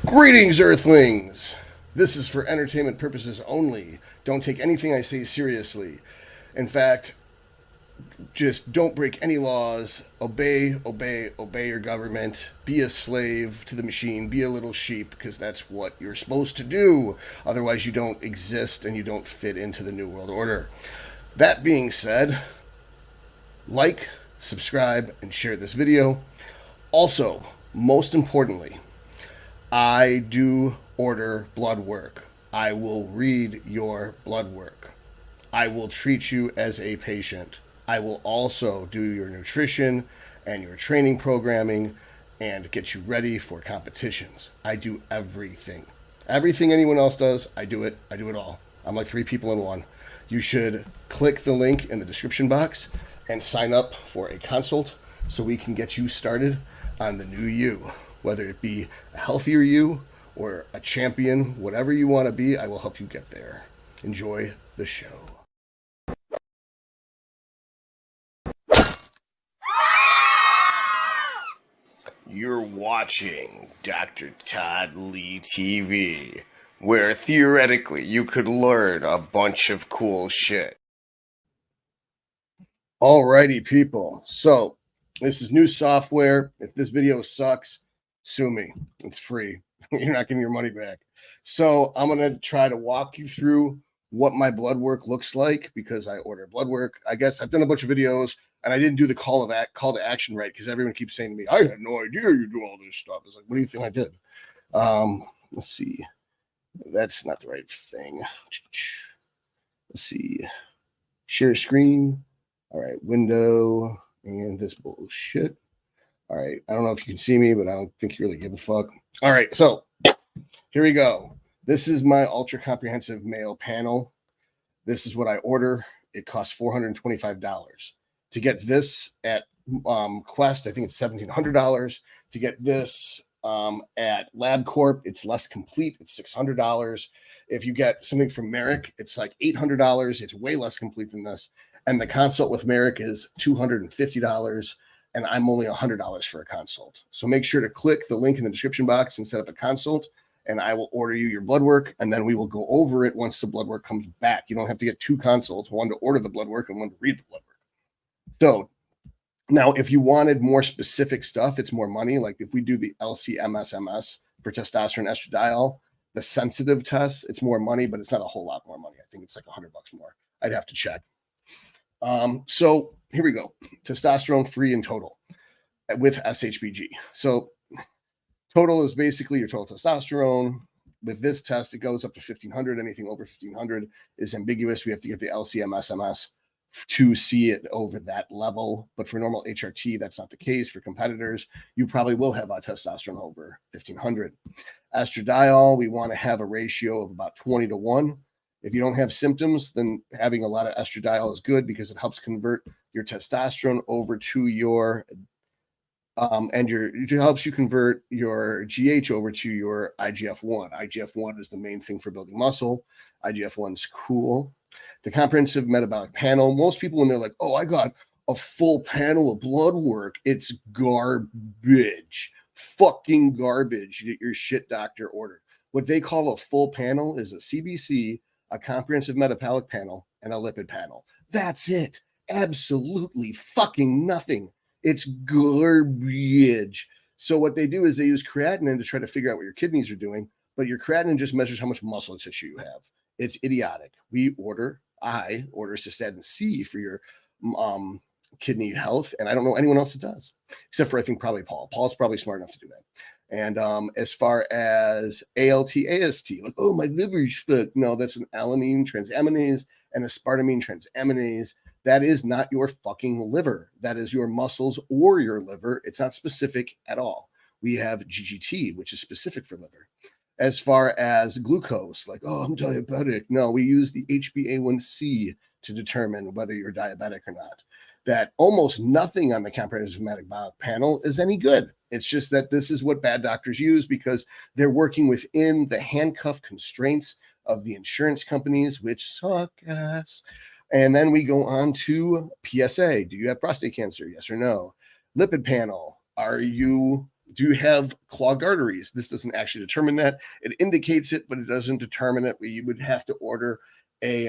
Greetings, Earthlings! This is for entertainment purposes only. Don't take anything I say seriously. In fact, just don't break any laws. Obey your government. Be a slave to the machine. Be a little sheep, because that's what you're supposed to do. Otherwise, you don't exist and you don't fit into the New World Order. That being said, like, subscribe, and share this video. Also, most importantly, I do order blood work. I will read your blood work. I will treat you as a patient. I will also do your nutrition and your training programming and get you ready for competitions. I do everything. Everything anyone else does, I do it. I do it all. I'm like three people in one. You should click the link in the description box and sign up for a consult so we can get you started on the new you. Whether it be a healthier you or a champion, whatever you want to be, I will help you get there. Enjoy the show. You're watching Dr. Todd Lee TV, where theoretically you could learn a bunch of cool shit. Alrighty, people. So, this is new software. If this video sucks, sue me. It's free. You're not getting your money back. So, I'm going to try to walk you through what my blood work looks like because I order blood work. I guess I've done a bunch of videos and I didn't do the call to action right because everyone keeps saying to me, I had no idea you do all this stuff. It's like, what do you think I did? Let's see. That's not the right thing. Let's see. Share screen. All right, window and this bullshit. All right, I don't know if you can see me, but I don't think you really give a fuck. All right, so here we go. This is my ultra comprehensive male panel. This is what I order. It costs $425. To get this at Quest, I think it's $1,700. To get this at LabCorp, it's less complete. It's $600. If you get something from Merrick, it's like $800. It's way less complete than this. And the consult with Merrick is $250. And I'm only $100 for a consult. So make sure to click the link in the description box and set up a consult. And I will order you your blood work, and then we will go over it once the blood work comes back. You don't have to get two consults, one to order the blood work and one to read the blood work. So now, if you wanted more specific stuff, it's more money. Like if we do the LCMSMS for testosterone estradiol, the sensitive tests, it's more money, but it's not a whole lot more money. I think it's like $100 more. I'd have to check. So here we go. Testosterone free in total with SHBG. So total is basically your total testosterone. With this test, it goes up to 1,500. Anything over 1,500 is ambiguous. We have to get the LCMSMS to see it over that level. But for normal HRT, that's not the case. For competitors, you probably will have a testosterone over 1,500. Estradiol, we want to have a ratio of about 20 to 1. If you don't have symptoms, then having a lot of estradiol is good because it helps convert your testosterone over to your it helps you convert your GH over to your IGF-1. IGF-1 is the main thing for building muscle. IGF-1 is cool. The comprehensive metabolic panel. Most people, when they're like, "Oh, I got a full panel of blood work," it's garbage, fucking garbage. You get your shit doctor ordered. What they call a full panel is a CBC, a comprehensive metabolic panel, and a lipid panel. That's it. Absolutely fucking nothing. It's garbage. So what they do is they use creatinine to try to figure out what your kidneys are doing, but your creatinine just measures how much muscle tissue you have. It's idiotic. I order cystatin C for your kidney health, and I don't know anyone else that does, except for I think probably Paul. Paul's probably smart enough to do that. And as far as ALT, AST, like, oh, my liver's fucked. No, that's an alanine transaminase and a spartamine transaminase. That is not your fucking liver. That is your muscles or your liver. It's not specific at all. We have GGT, which is specific for liver. As far as glucose, like, oh, I'm diabetic. No, we use the HbA1c to determine whether you're diabetic or not. That almost nothing on the comprehensive metabolic panel is any good. It's just that this is what bad doctors use because they're working within the handcuff constraints of the insurance companies, which suck ass. And then we go on to PSA. Do you have prostate cancer? Yes or no? Lipid panel. Are you Do you have clogged arteries? This doesn't actually determine that. It indicates it, but it doesn't determine it. You would have to order a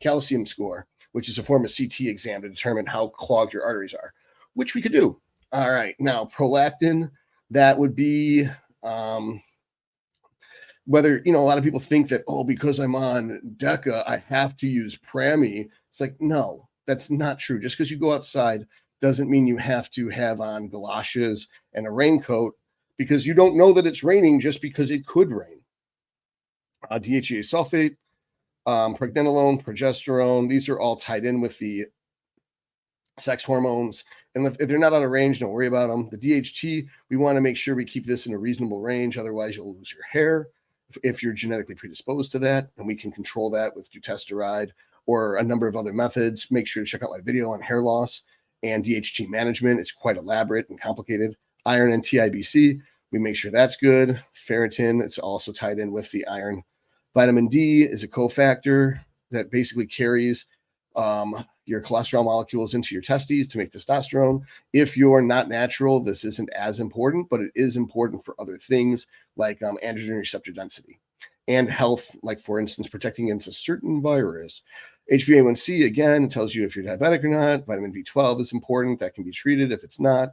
calcium score, which is a form of CT exam to determine how clogged your arteries are, which we could do. All right. Now, prolactin, that would be whether, a lot of people think that, oh, because I'm on DECA, I have to use Prami. It's like, no, that's not true. Just because you go outside doesn't mean you have to have on galoshes and a raincoat, because you don't know that it's raining just because it could rain. DHEA sulfate, pregnenolone, progesterone, these are all tied in with the sex hormones. And if they're not out of range, don't worry about them. The DHT, we want to make sure we keep this in a reasonable range. Otherwise, you'll lose your hair if you're genetically predisposed to that. And we can control that with dutasteride or a number of other methods. Make sure to check out my video on hair loss and DHT management. It's quite elaborate and complicated. Iron and TIBC, we make sure that's good. Ferritin, it's also tied in with the iron. Vitamin D is a cofactor that basically carries your cholesterol molecules into your testes to make testosterone. If you're not natural, this isn't as important, but it is important for other things like androgen receptor density and health, like, for instance, protecting against a certain virus. HbA1c, again, it tells you if you're diabetic or not. Vitamin B12 is important. That can be treated if it's not.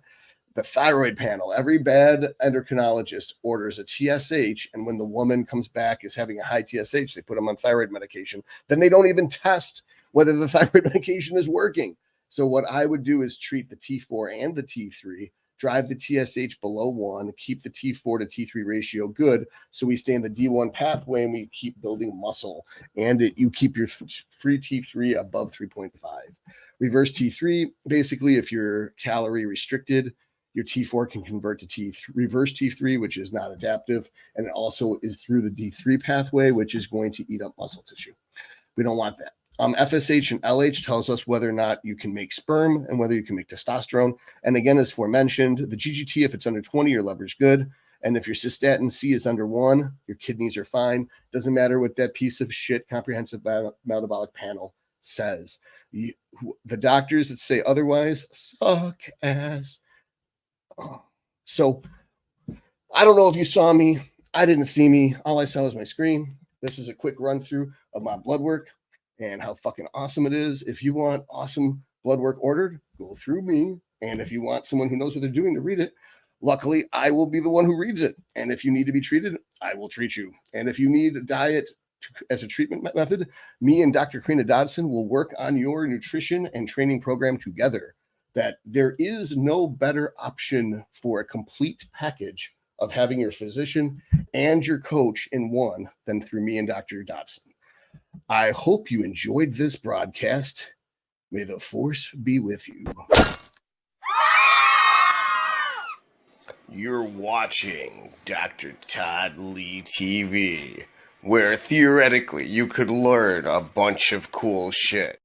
The thyroid panel, every bad endocrinologist orders a TSH, and when the woman comes back is having a high TSH, they put them on thyroid medication. Then they don't even test whether the thyroid medication is working. So what I would do is treat the T4 and the T3, drive the TSH below 1, keep the T4 to T3 ratio good, so we stay in the D1 pathway and we keep building muscle, and you keep your free T3 above 3.5. Reverse T3, basically, if you're calorie restricted, your T4 can convert to reverse T3, which is not adaptive, and it also is through the D3 pathway, which is going to eat up muscle tissue. We don't want that. FSH and LH tells us whether or not you can make sperm and whether you can make testosterone. And again, as aforementioned, the GGT, if it's under 20, your liver's good. And if your cystatin C is under 1, your kidneys are fine. Doesn't matter what that piece of shit comprehensive metabolic panel says. The doctors that say otherwise suck ass. So I don't know if you saw me. I didn't see me. All I saw was my screen. This is a quick run through of my blood work and how fucking awesome it is. If you want awesome blood work ordered, go through me. And if you want someone who knows what they're doing to read it, luckily I will be the one who reads it. And if you need to be treated, I will treat you. And if you need a diet as a treatment method, me and Dr. Karina Dodson will work on your nutrition and training program together. That there is no better option for a complete package of having your physician and your coach in one than through me and Dr. Dodson. I hope you enjoyed this broadcast. May the force be with you. You're watching Dr. Todd Lee TV, where theoretically you could learn a bunch of cool shit.